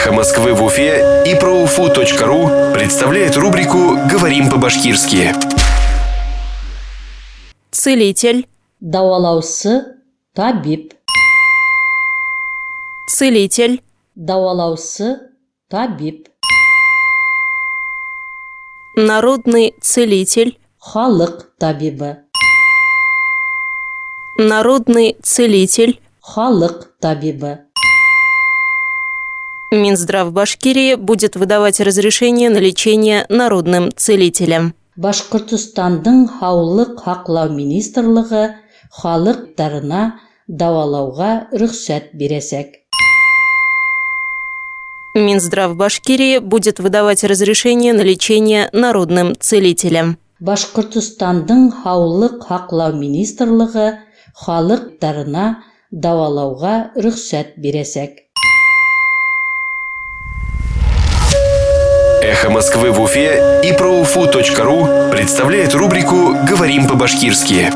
Эхо Москвы в Уфе и proUFU.ру представляет рубрику «Говорим по-башкирски». Целитель. Давалаусы, табиб. Целитель. Давалаусы, табиб. Народный целитель. Халық табибы. Народный целитель. Халық табибы. Минздрав Башкирии будет выдавать разрешение на лечение народным целителям. Башқұртстандың Хаулық Хақлау министрлігі халықтарына давалауға рұқсат бересек. Минздрав Башкирии будет выдавать разрешение на лечение народным целителям. Башқұртстандың Хаулық Хақлау министрлігі халықтарына давалауға рұқсат бересек. Эхо Москвы в Уфе и proUFU.ру представляет рубрику «Говорим по-башкирски».